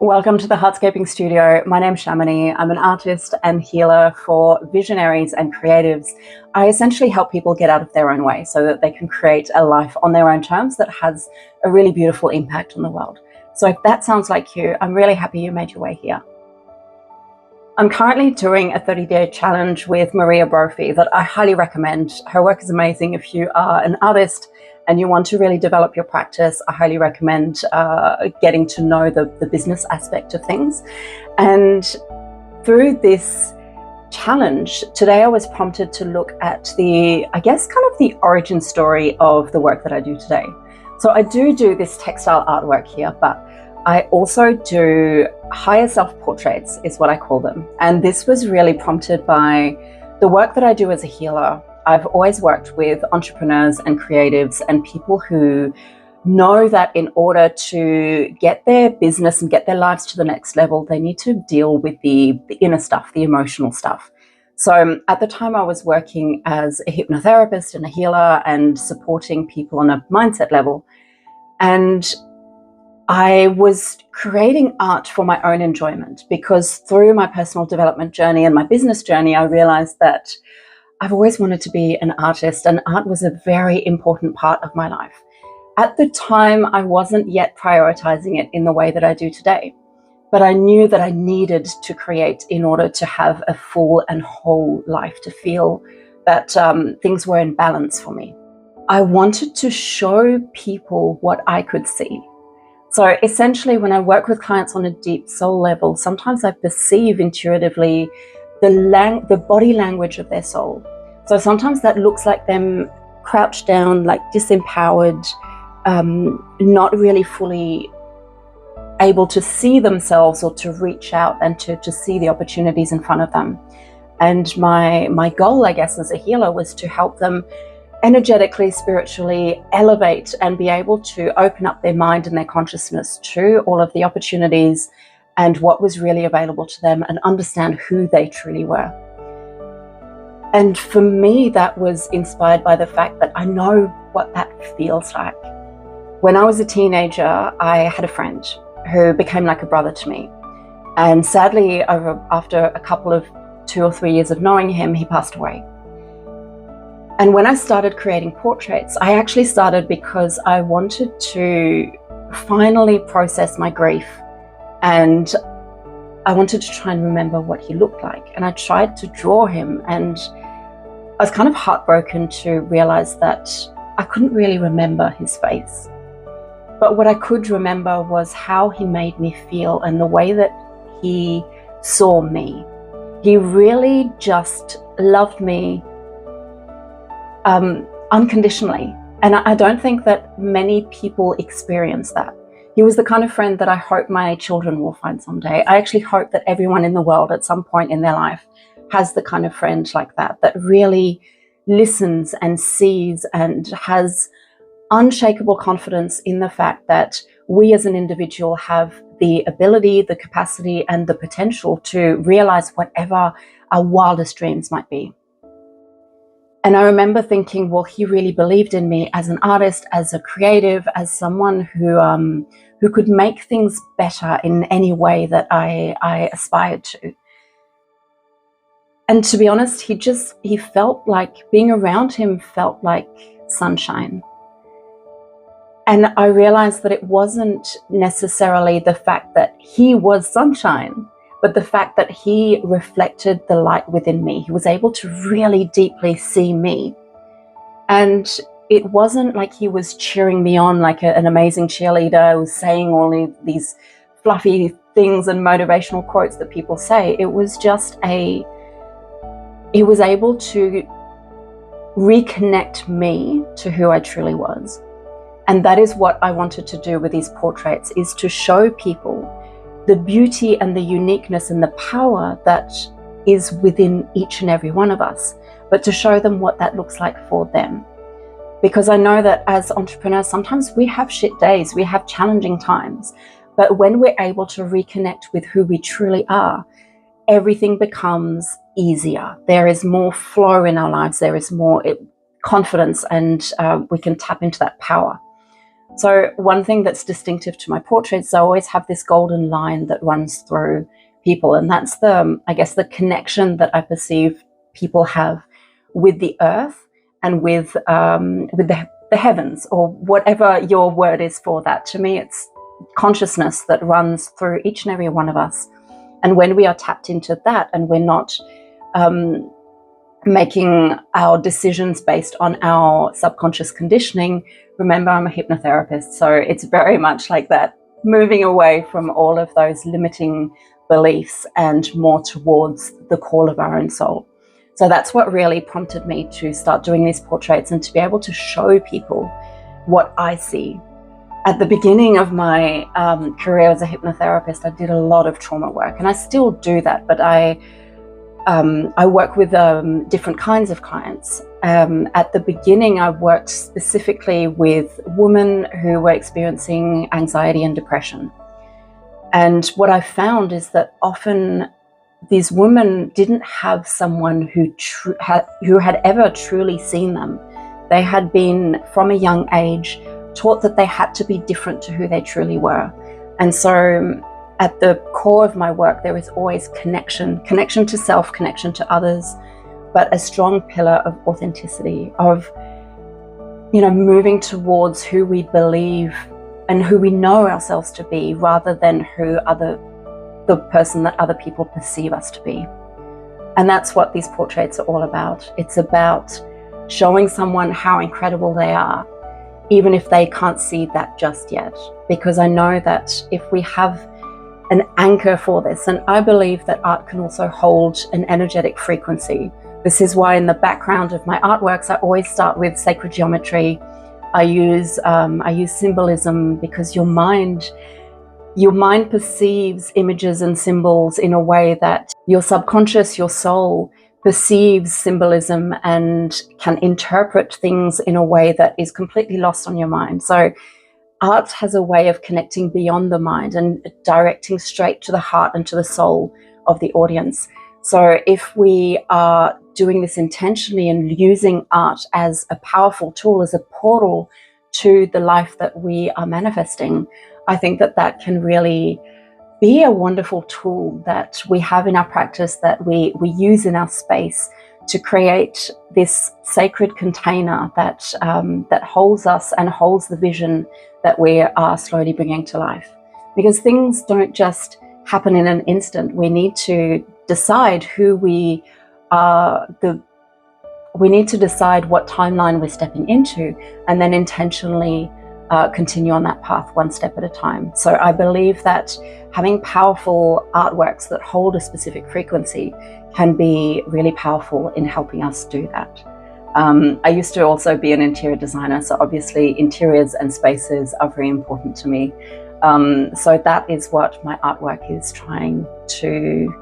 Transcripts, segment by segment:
Welcome to the Heartscaping Studio. My name's Shamini. I'm an artist and healer for visionaries and creatives. I essentially help people get out of their own way so that they can create a life on their own terms that has a really beautiful impact on the world. So if that sounds like you, I'm really happy you made your way here. I'm currently doing a 30-day challenge with Maria Brophy that I highly recommend. Her work is amazing. If you are an artist and you want to really develop your practice, I highly recommend getting to know the business aspect of things. And through this challenge, today I was prompted to look at the origin story of the work that I do today. So I do this textile artwork here, but I also do higher self portraits, is what I call them. And this was really prompted by the work that I do as a healer. I've always worked with entrepreneurs and creatives and people who know that in order to get their business and get their lives to the next level, they need to deal with the inner stuff, the emotional stuff. So at the time I was working as a hypnotherapist and a healer and supporting people on a mindset level. And I was creating art for my own enjoyment because through my personal development journey and my business journey, I realized that I've always wanted to be an artist, and art was a very important part of my life. At the time, I wasn't yet prioritizing it in the way that I do today, but I knew that I needed to create in order to have a full and whole life, to feel that things were in balance for me. I wanted to show people what I could see. So essentially, when I work with clients on a deep soul level, sometimes I perceive intuitively the body language of their soul. So sometimes that looks like them crouched down, like disempowered, not really fully able to see themselves or to reach out and to see the opportunities in front of them. And my goal, I guess, as a healer was to help them energetically, spiritually elevate and be able to open up their mind and their consciousness to all of the opportunities and what was really available to them and understand who they truly were. And for me, that was inspired by the fact that I know what that feels like. When I was a teenager, I had a friend who became like a brother to me. And sadly, after a couple of 2 or 3 years of knowing him, he passed away. And when I started creating portraits, I actually started because I wanted to finally process my grief. And I wanted to try and remember what he looked like. And I tried to draw him, and I was kind of heartbroken to realize that I couldn't really remember his face. But what I could remember was how he made me feel and the way that he saw me. He really just loved me unconditionally. And I don't think that many people experience that. He was the kind of friend that I hope my children will find someday. I actually hope that everyone in the world at some point in their life has the kind of friend like that really listens and sees and has unshakable confidence in the fact that we as an individual have the ability, the capacity, and the potential to realize whatever our wildest dreams might be. And I remember thinking, well, he really believed in me as an artist, as a creative, as someone who could make things better in any way that I aspired to. And to be honest, he felt like being around him felt like sunshine. And I realized that it wasn't necessarily the fact that he was sunshine, but the fact that he reflected the light within me. He was able to really deeply see me. And it wasn't like he was cheering me on like an amazing cheerleader who was saying all these fluffy things and motivational quotes that people say. It was just he was able to reconnect me to who I truly was. And that is what I wanted to do with these portraits, is to show people the beauty and the uniqueness and the power that is within each and every one of us, but to show them what that looks like for them. Because I know that as entrepreneurs, sometimes we have shit days, we have challenging times, but when we're able to reconnect with who we truly are, everything becomes easier. There is more flow in our lives, there is more confidence, and we can tap into that power. So one thing that's distinctive to my portraits, I always have this golden line that runs through people, and that's I guess, the connection that I perceive people have with the earth and with the heavens, or whatever your word is for that. To me, it's consciousness that runs through each and every one of us. And when we are tapped into that, and we're not making our decisions based on our subconscious conditioning. Remember, I'm a hypnotherapist, so it's very much like that, moving away from all of those limiting beliefs and more towards the call of our own soul. So that's what really prompted me to start doing these portraits and to be able to show people what I see. At the beginning of my career as a hypnotherapist, I did a lot of trauma work, and I still do that, but I work with different kinds of clients. At the beginning, I worked specifically with women who were experiencing anxiety and depression. And what I found is that often these women didn't have someone who had ever truly seen them. They had been, from a young age, taught that they had to be different to who they truly were. And so at the core of my work, there is always connection to self, connection to others, but a strong pillar of authenticity, of, moving towards who we believe and who we know ourselves to be, rather than the person that other people perceive us to be. And that's what these portraits are all about. It's about showing someone how incredible they are, even if they can't see that just yet. Because I know that if we have an anchor for this, and I believe that art can also hold an energetic frequency. This is why in the background of my artworks, I always start with sacred geometry. I use symbolism, because your mind perceives images and symbols in a way that your subconscious, your soul, perceives symbolism and can interpret things in a way that is completely lost on your mind. So art has a way of connecting beyond the mind and directing straight to the heart and to the soul of the audience. So if we are doing this intentionally and using art as a powerful tool, as a portal to the life that we are manifesting, I think that can really be a wonderful tool that we have in our practice, that we use in our space to create this sacred container that holds us and holds the vision that we are slowly bringing to life. Because things don't just happen in an instant. We need to decide who we are, we need to decide what timeline we're stepping into, and then intentionally continue on that path one step at a time. So I believe that having powerful artworks that hold a specific frequency can be really powerful in helping us do that. I used to also be an interior designer, so obviously interiors and spaces are very important to me. So that is what my artwork is trying to,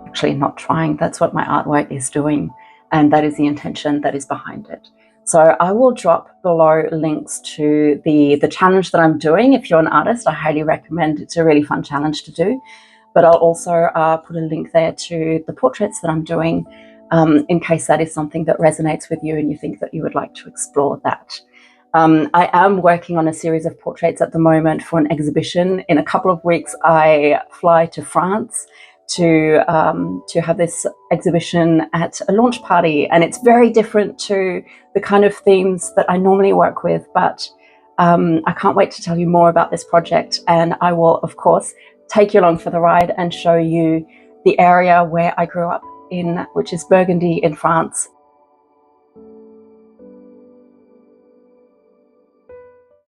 actually not trying, that's what my artwork is doing, and that is the intention that is behind it. So I will drop below links to the challenge that I'm doing. If you're an artist, I highly recommend. It's a really fun challenge to do. But I'll also put a link there to the portraits that I'm doing, in case that is something that resonates with you and you think that you would like to explore that. I am working on a series of portraits at the moment for an exhibition. In a couple of weeks, I fly to France to have this exhibition at a launch party, and it's very different to the kind of themes that I normally work with, but I can't wait to tell you more about this project, and I will of course take you along for the ride and show you the area where I grew up in, which is Burgundy in France,